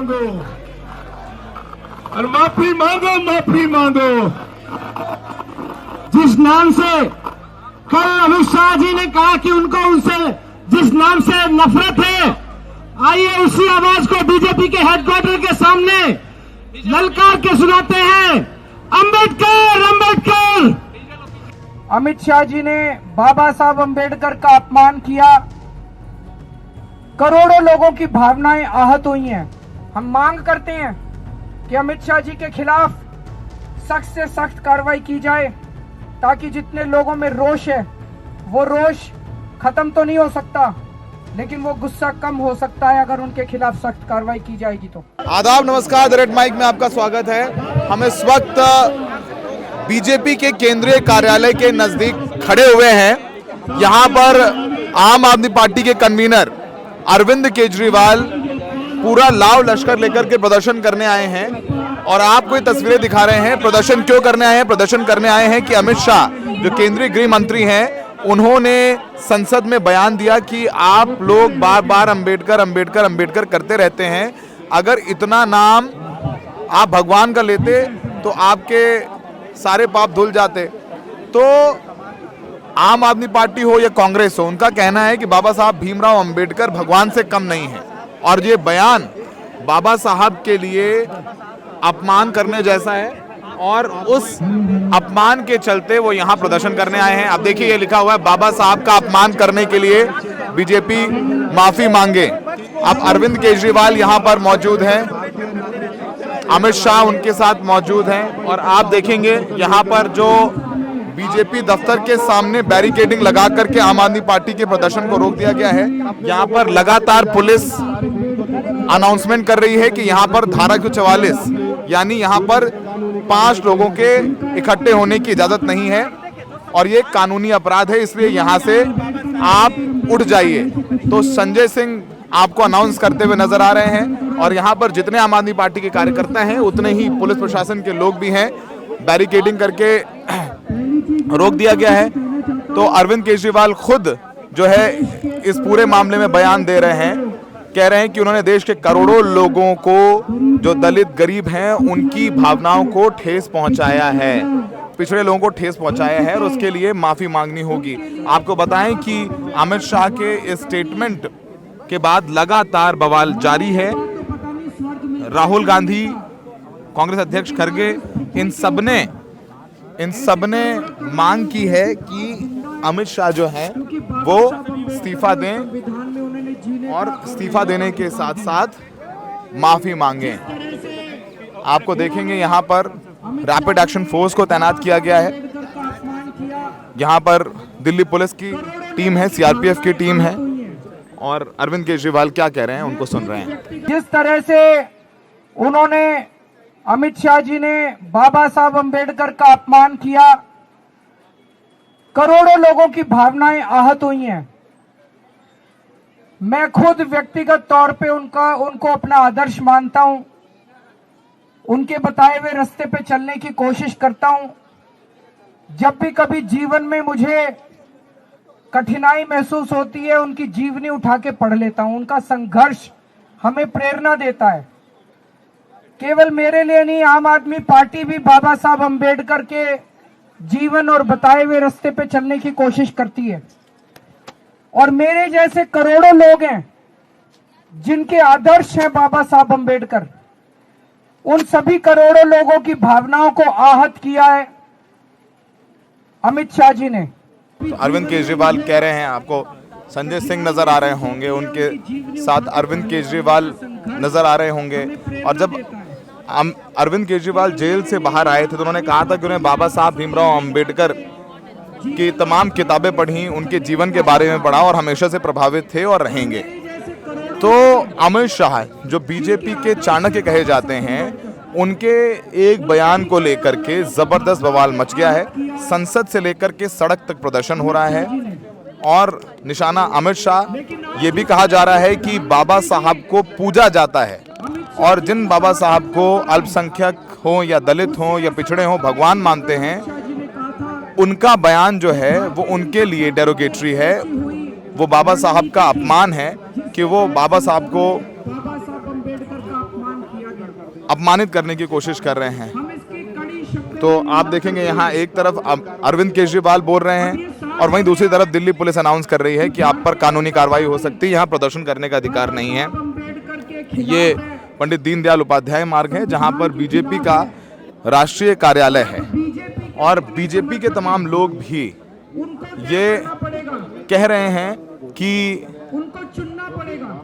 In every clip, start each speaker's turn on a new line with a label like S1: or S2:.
S1: मांगो और माफी मांगो, माफी मांगो। जिस नाम से कल अमित शाह जी ने कहा कि उनको उनसे जिस नाम से नफरत है, आइए उसी आवाज को बीजेपी के हेडक्वार्टर के सामने ललकार के सुनाते हैं, अंबेडकर अंबेडकर।
S2: अमित शाह जी ने बाबा साहब अंबेडकर का अपमान किया, करोड़ों लोगों की भावनाएं आहत हुई हैं। हम मांग करते हैं कि अमित शाह जी के खिलाफ सख्त से सख्त कार्रवाई की जाए, ताकि जितने लोगों में रोष है वो रोष खत्म तो नहीं हो सकता, लेकिन वो गुस्सा कम हो सकता है अगर उनके खिलाफ सख्त कार्रवाई की जाएगी तो।
S3: आदाब, नमस्कार, द रेड माइक में आपका स्वागत है। हम इस वक्त बीजेपी के केंद्रीय कार्यालय के नजदीक खड़े हुए हैं। यहाँ पर आम आदमी पार्टी के कन्वीनर अरविंद केजरीवाल पूरा लाव लश्कर लेकर के प्रदर्शन करने आए हैं और आपको ये तस्वीरें दिखा रहे हैं। प्रदर्शन क्यों करने आए हैं? प्रदर्शन करने आए हैं कि अमित शाह जो केंद्रीय गृह मंत्री हैं, उन्होंने संसद में बयान दिया कि आप लोग बार बार अंबेडकर अंबेडकर अंबेडकर करते रहते हैं। अगर इतना नाम आप भगवान का लेते तो आपके सारे पाप धुल जाते। तो आम आदमी पार्टी हो या कांग्रेस हो, उनका कहना है कि बाबा साहब भीमराव अंबेडकर भगवान से कम नहीं है और ये बयान बाबा साहब के लिए अपमान करने जैसा है और उस अपमान के चलते वो यहाँ प्रदर्शन करने आए हैं। अब देखिए, ये लिखा हुआ है, बाबा साहब का अपमान करने के लिए बीजेपी माफी मांगे। अब अरविंद केजरीवाल यहाँ पर मौजूद हैं, अमित शाह उनके साथ मौजूद हैं और आप देखेंगे यहाँ पर जो बीजेपी दफ्तर के सामने बैरिकेडिंग लगा करके आम आदमी पार्टी के प्रदर्शन को रोक दिया गया है। यहाँ पर लगातार पुलिस अनाउंसमेंट कर रही है कि यहाँ पर धारा 44 यानी यहाँ पर 5 लोगों के इकट्ठे होने की इजाजत नहीं है और ये कानूनी अपराध है, इसलिए यहाँ से आप उठ जाइए। तो संजय सिंह आपको अनाउंस करते हुए नजर आ रहे हैं और यहाँ पर जितने आम आदमी पार्टी के कार्यकर्ता हैं उतने ही पुलिस प्रशासन के लोग भी हैं। बैरिकेडिंग करके रोक दिया गया है। तो अरविंद केजरीवाल खुद जो है इस पूरे मामले में बयान दे रहे हैं, कह रहे हैं कि उन्होंने देश के करोड़ों लोगों को, जो दलित गरीब हैं, उनकी भावनाओं को ठेस पहुंचाया है, पिछड़े लोगों को ठेस पहुंचाया है और उसके लिए माफी मांगनी होगी। आपको बताएं कि अमित शाह के इस स्टेटमेंट के बाद लगातार बवाल जारी है। राहुल गांधी, कांग्रेस अध्यक्ष खड़गे, इन सबने मांग की है कि अमित शाह जो है वो इस्तीफा दें और इस्तीफा देने के साथ साथ माफी मांगें। आपको देखेंगे यहाँ पर रैपिड एक्शन फोर्स को तैनात किया गया है। यहाँ पर दिल्ली पुलिस की टीम है, सीआरपीएफ की टीम है और अरविंद केजरीवाल क्या कह रहे हैं उनको सुन रहे हैं।
S2: जिस तरह से उन्होंने, अमित शाह जी ने बाबा साहब अंबेडकर का अपमान किया, करोड़ों लोगों की भावनाएं आहत हुई हैं। मैं खुद व्यक्तिगत तौर पे उनको अपना आदर्श मानता हूं, उनके बताए हुए रास्ते पे चलने की कोशिश करता हूं। जब भी कभी जीवन में मुझे कठिनाई महसूस होती है, उनकी जीवनी उठा के पढ़ लेता हूं। उनका संघर्ष हमें प्रेरणा देता है। केवल मेरे लिए नहीं, आम आदमी पार्टी भी बाबा साहब अंबेडकर के जीवन और बताए हुए रास्ते पे चलने की कोशिश करती है और मेरे जैसे करोड़ों लोग हैं जिनके आदर्श हैं बाबा साहब अंबेडकर। उन सभी करोड़ों लोगों की भावनाओं को आहत किया है अमित शाह जी ने।
S3: तो अरविंद केजरीवाल कह रहे हैं, आपको संजय सिंह नजर आ रहे होंगे, उनके साथ अरविंद केजरीवाल नजर आ रहे होंगे। और जब अरविंद केजरीवाल जेल से बाहर आए थे तो उन्होंने कहा था कि उन्हें बाबा साहब भीमराव अंबेडकर की तमाम किताबें पढ़ी, उनके जीवन के बारे में पढ़ा और हमेशा से प्रभावित थे और रहेंगे। तो अमित शाह जो बीजेपी के चाणक्य कहे जाते हैं, उनके एक बयान को लेकर के जबरदस्त बवाल मच गया है। संसद से लेकर के सड़क तक प्रदर्शन हो रहा है और निशाना अमित शाह। ये भी कहा जा रहा है कि बाबा साहब को पूजा जाता है और जिन बाबा साहब को अल्पसंख्यक हो या दलित हो या पिछड़े हो भगवान मानते हैं, उनका बयान जो है वो उनके लिए डेरोगेटरी है, वो बाबा साहब का अपमान है कि वो बाबा साहब को अपमानित करने की कोशिश कर रहे हैं।
S2: हम इसकी कड़ी शब्द
S3: तो आप देखेंगे यहाँ एक तरफ अरविंद केजरीवाल बोल रहे हैं और वहीं दूसरी तरफ दिल्ली पुलिस अनाउंस कर रही है कि आप पर कानूनी कार्रवाई हो सकती है, यहाँ प्रदर्शन करने का अधिकार नहीं है।
S2: अम्बेडकर के खिलाफ
S3: ये पंडित दीनदयाल उपाध्याय मार्ग है जहाँ पर बीजेपी का राष्ट्रीय कार्यालय है और बीजेपी के तमाम लोग भी ये कह रहे हैं कि
S2: उनको चुनना पड़ेगा।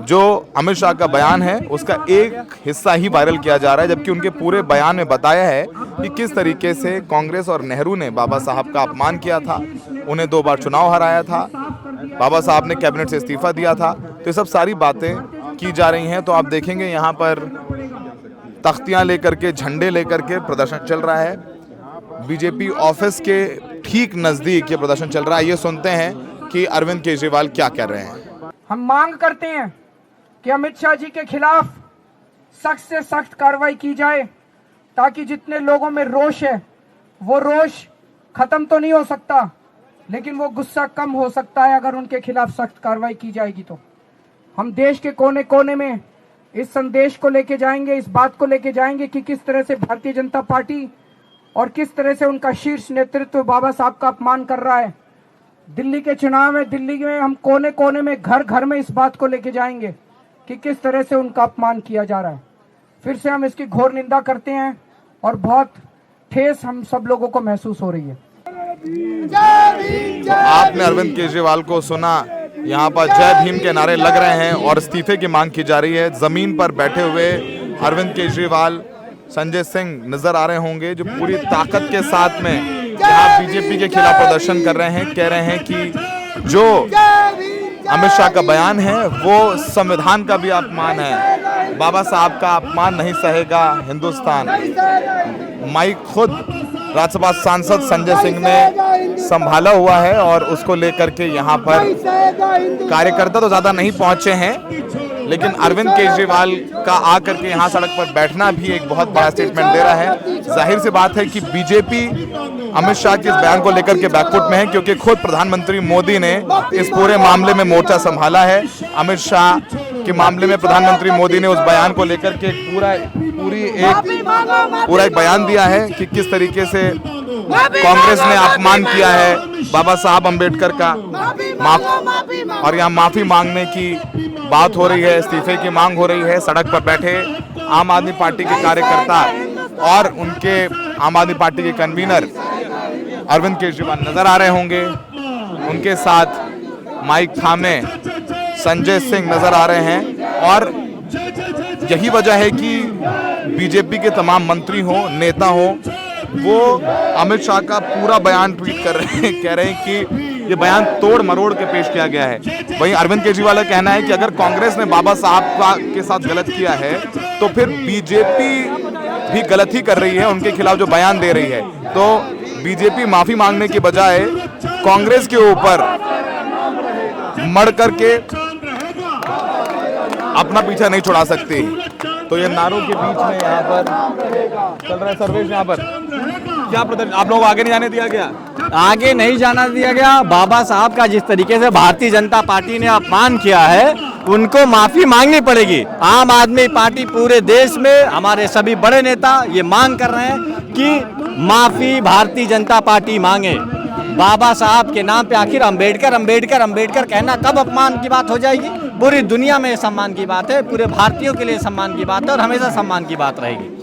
S3: जो अमित शाह का बयान है उसका एक हिस्सा ही वायरल किया जा रहा है, जबकि उनके पूरे बयान में बताया है कि किस तरीके से कांग्रेस और नेहरू ने बाबा साहब का अपमान किया था, उन्हें 2 बार चुनाव हराया था, बाबा साहब ने कैबिनेट से इस्तीफा दिया था। तो ये सब सारी बातें की जा रही हैं। तो आप देखेंगे यहाँ पर तख्तियां लेकर के, झंडे लेकर के प्रदर्शन चल रहा है। बीजेपी ऑफिस के ठीक नजदीक ये प्रदर्शन चल रहा है। ये सुनते हैं कि अरविंद केजरीवाल क्या कह रहे हैं।
S2: हम मांग करते हैं कि अमित शाह जी के खिलाफ सख्त से सख्त कार्रवाई की जाए, ताकि जितने लोगों में रोष है वो रोष खत्म तो नहीं हो सकता, लेकिन वो गुस्सा कम हो सकता है अगर उनके खिलाफ सख्त कार्रवाई की जाएगी। तो हम देश के कोने कोने में इस संदेश को लेके जाएंगे, इस बात को लेके जाएंगे कि किस तरह से भारतीय जनता पार्टी और किस तरह से उनका शीर्ष नेतृत्व बाबा साहब का अपमान कर रहा है। दिल्ली के चुनाव में, दिल्ली में हम कोने कोने में, घर घर में इस बात को लेके जाएंगे कि किस तरह से उनका अपमान किया जा रहा है। फिर से हम इसकी घोर निंदा करते हैं और बहुत ठेस हम सब लोगों को महसूस हो रही है।
S3: तो आपने अरविंद केजरीवाल को सुना, यहाँ पर जय भीम के नारे लग रहे हैं और इस्तीफे की मांग की जा रही है। जमीन पर बैठे हुए अरविंद केजरीवाल, संजय सिंह नजर आ रहे होंगे जो पूरी ताकत के साथ में यहाँ बीजेपी के खिलाफ प्रदर्शन कर रहे हैं। कह रहे हैं कि जो अमित शाह का बयान है वो संविधान का भी अपमान है, बाबा साहब का अपमान नहीं सहेगा हिंदुस्तान। माइक खुद राज्यसभा सांसद संजय सिंह ने संभाला हुआ है और उसको लेकर के यहाँ पर कार्यकर्ता तो ज्यादा नहीं पहुंचे हैं, लेकिन अरविंद केजरीवाल का आकर के यहाँ सड़क पर बैठना भी एक बहुत बड़ा स्टेटमेंट दे रहा है। जाहिर सी बात है कि बीजेपी अमित शाह के इस बयान को लेकर के बैकफुट में है, क्योंकि खुद प्रधानमंत्री मोदी ने इस पूरे मामले में मोर्चा संभाला है। अमित शाह के मामले में प्रधानमंत्री मोदी ने उस बयान को लेकर के पूरा एक बयान दिया है कि किस तरीके से कांग्रेस ने अपमान किया है बाबा साहब अम्बेडकर का। और यहाँ माफी मांगने की बात हो रही है, इस्तीफे की मांग हो रही है। सड़क पर बैठे आम आदमी पार्टी के कार्यकर्ता और उनके आम आदमी पार्टी के कन्वीनर अरविंद केजरीवाल नजर आ रहे होंगे, उनके साथ माइक थामे संजय सिंह नजर आ रहे हैं। और यही वजह है कि बीजेपी के तमाम मंत्री हो, नेता हो, वो अमित शाह का पूरा बयान ट्वीट कर रहे हैं। कह रहे हैं कि ये बयान तोड़ मरोड़ के पेश किया गया है। वहीं अरविंद केजरीवाल का कहना है कि अगर कांग्रेस ने बाबा साहब के साथ गलत किया है तो फिर बीजेपी भी गलत ही कर रही है, उनके खिलाफ जो बयान दे रही है। तो बीजेपी माफी मांगने की बजाय कांग्रेस के ऊपर मर करके अपना पीछा नहीं छुड़ा सकती। तो ये नारों के बीच में यहाँ पर चल रहा है सर्वेश। यहाँ पर क्या प्रदर्शन, आप लोगों को आगे नहीं जाने दिया गया?
S4: आगे नहीं जाना दिया गया। बाबा साहब का जिस तरीके से भारतीय जनता पार्टी ने अपमान किया है, उनको माफी मांगनी पड़ेगी। आम आदमी पार्टी पूरे देश में, हमारे सभी बड़े नेता ये मांग कर रहे हैं कि माफी भारतीय जनता पार्टी मांगे। बाबा साहब के नाम पे आखिर अंबेडकर अंबेडकर अंबेडकर कहना कब अपमान की बात हो जाएगी? पूरी दुनिया में सम्मान की बात है, पूरे भारतीयों के लिए सम्मान की बात है और हमेशा सम्मान की बात रहेगी।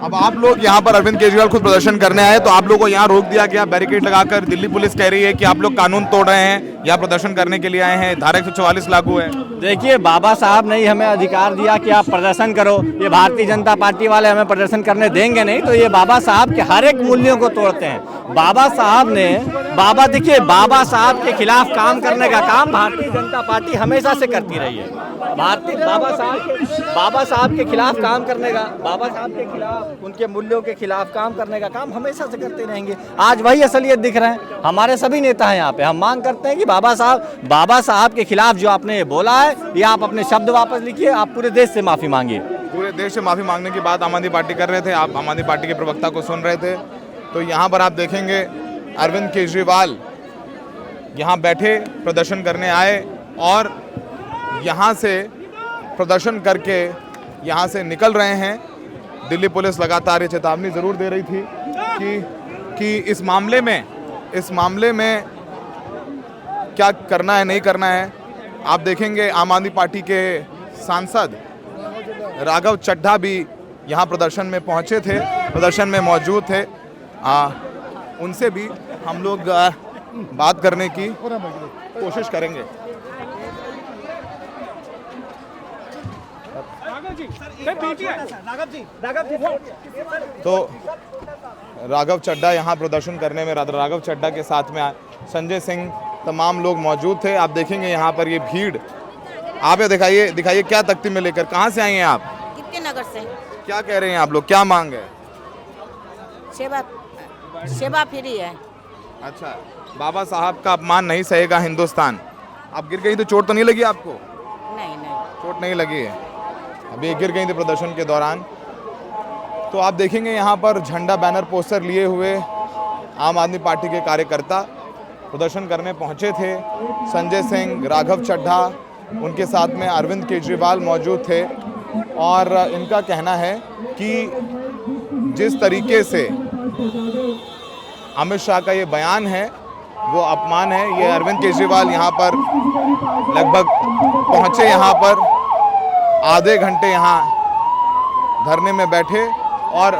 S3: अब आप लोग यहाँ पर अरविंद केजरीवाल खुद प्रदर्शन करने आए, तो आप लोगों को यहाँ रोक दिया गया बैरिकेड लगाकर। दिल्ली पुलिस कह रही है कि आप लोग कानून तोड़ रहे हैं, यहाँ प्रदर्शन करने के लिए आए हैं, धारा 144 लागू है।
S4: देखिए, बाबा साहब ने हमें अधिकार दिया कि आप प्रदर्शन करो। ये भारतीय जनता पार्टी वाले हमें प्रदर्शन करने देंगे नहीं, तो ये बाबा साहब के हर एक मूल्यों को तोड़ते हैं। बाबा साहब ने देखिए, बाबा साहब के खिलाफ काम करने का काम भारतीय जनता पार्टी हमेशा से करती रही है। बाबा साहब के खिलाफ काम करने का, बाबा साहब के खिलाफ, उनके मूल्यों के खिलाफ काम करने का काम हमेशा से करते रहेंगे। आज वही असलियत दिख रहे हैं। हमारे सभी नेता हैं यहाँ पे। हम मांग करते हैं कि बाबा साहब के खिलाफ जो आपने बोला है, या आप अपने शब्द वापस लिखिए, आप पूरे देश से माफी मांगिए।
S3: पूरे देश से माफी मांगने की बात आम आदमी पार्टी कर रहे थे, आप आम आदमी पार्टी के प्रवक्ता को सुन रहे थे। तो यहाँ पर आप देखेंगे अरविंद केजरीवाल यहाँ बैठे प्रदर्शन करने आए और यहाँ से प्रदर्शन करके यहाँ से निकल रहे हैं। दिल्ली पुलिस लगातार ये चेतावनी ज़रूर दे रही थी कि इस मामले में क्या करना है नहीं करना है। आप देखेंगे आम आदमी पार्टी के सांसद राघव चड्ढा भी यहाँ प्रदर्शन में पहुँचे थे, प्रदर्शन में मौजूद थे। उनसे भी हम लोग बात करने की कोशिश करेंगे। तो राघव चड्ढा यहाँ प्रदर्शन करने में, राघव चड्ढा के साथ में संजय सिंह, तमाम लोग मौजूद थे। आप देखेंगे यहाँ पर ये भीड़। आप ये दिखाइए क्या तख्ती में लेकर, कहाँ से आई हैं आप?
S5: नगर से।
S3: क्या कह रहे हैं आप लोग, क्या मांग है?
S5: सेवा फ्री है।
S3: अच्छा, बाबा साहब का अपमान नहीं सहेगा हिंदुस्तान। आप गिर गई तो चोट तो नहीं लगी आपको?
S5: नहीं
S3: चोट नहीं लगी है। अभी गिर गई थी प्रदर्शन के दौरान। तो आप देखेंगे यहाँ पर झंडा बैनर पोस्टर लिए हुए आम आदमी पार्टी के कार्यकर्ता प्रदर्शन करने पहुँचे थे। संजय सिंह, राघव चड्ढा, उनके साथ में अरविंद केजरीवाल मौजूद थे। और इनका कहना है कि जिस तरीके से अमित शाह का ये बयान है वो अपमान है। ये अरविंद केजरीवाल यहाँ पर लगभग पहुँचे, यहाँ पर आधे घंटे यहाँ धरने में बैठे और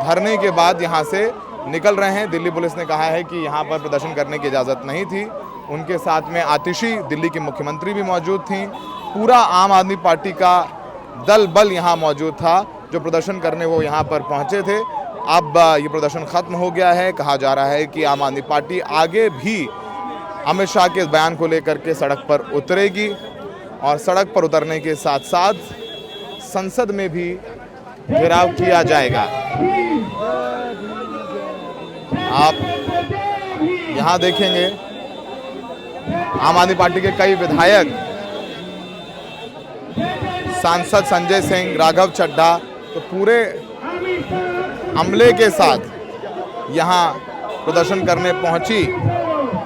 S3: धरने के बाद यहाँ से निकल रहे हैं। दिल्ली पुलिस ने कहा है कि यहाँ पर प्रदर्शन करने की इजाज़त नहीं थी। उनके साथ में आतिशी दिल्ली की मुख्यमंत्री भी मौजूद थी। पूरा आम आदमी पार्टी का दल बल यहाँ मौजूद था जो प्रदर्शन करने वो यहाँ पर पहुँचे थे। अब ये प्रदर्शन ख़त्म हो गया है। कहा जा रहा है कि आम आदमी पार्टी आगे भी अमित शाह के बयान को लेकर के सड़क पर उतरेगी और सड़क पर उतरने के साथ साथ संसद में भी घेराव किया जाएगा। आप यहाँ देखेंगे आम आदमी पार्टी के कई विधायक, सांसद संजय सिंह, राघव चड्ढा, तो पूरे अमले के साथ यहाँ प्रदर्शन करने पहुंची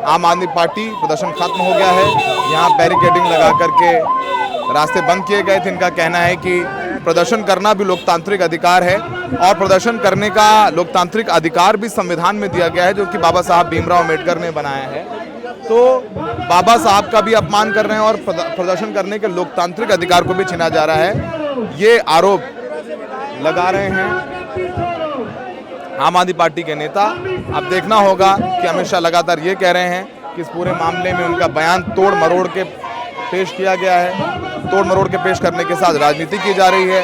S3: आम आदमी पार्टी। प्रदर्शन खत्म हो गया है। यहाँ बैरिकेडिंग लगा करके रास्ते बंद किए गए थे। इनका कहना है कि प्रदर्शन करना भी लोकतांत्रिक अधिकार है और प्रदर्शन करने का लोकतांत्रिक अधिकार भी संविधान में दिया गया है जो कि बाबा साहब भीमराव अम्बेडकर ने बनाया है। तो बाबा साहब का भी अपमान कर रहे हैं और प्रदर्शन करने के लोकतांत्रिक अधिकार को भी छीना जा रहा है, ये आरोप लगा रहे हैं आम आदमी पार्टी के नेता। अब देखना होगा कि अमित शाह लगातार ये कह रहे हैं कि इस पूरे मामले में उनका बयान तोड़ मरोड़ के पेश किया गया है। तोड़ मरोड़ के पेश करने के साथ राजनीति की जा रही है।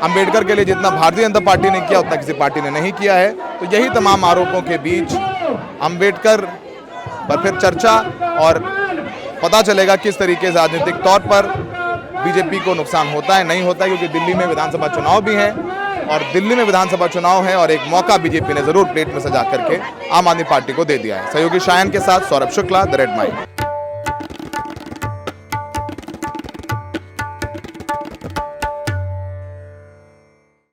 S3: अंबेडकर के लिए जितना भारतीय जनता पार्टी ने किया उतना किसी पार्टी ने नहीं किया है। तो यही तमाम आरोपों के बीच अंबेडकर पर फिर चर्चा और पता चलेगा किस तरीके से राजनीतिक तौर पर बीजेपी को नुकसान होता है नहीं होता है, क्योंकि दिल्ली में विधानसभा चुनाव भी है और दिल्ली में विधानसभा चुनाव है और एक मौका बीजेपी ने जरूर प्लेट में सजा करके आम आदमी पार्टी को दे दिया है। सहयोगी शायन के साथ Saurabh Shukla, the red mic.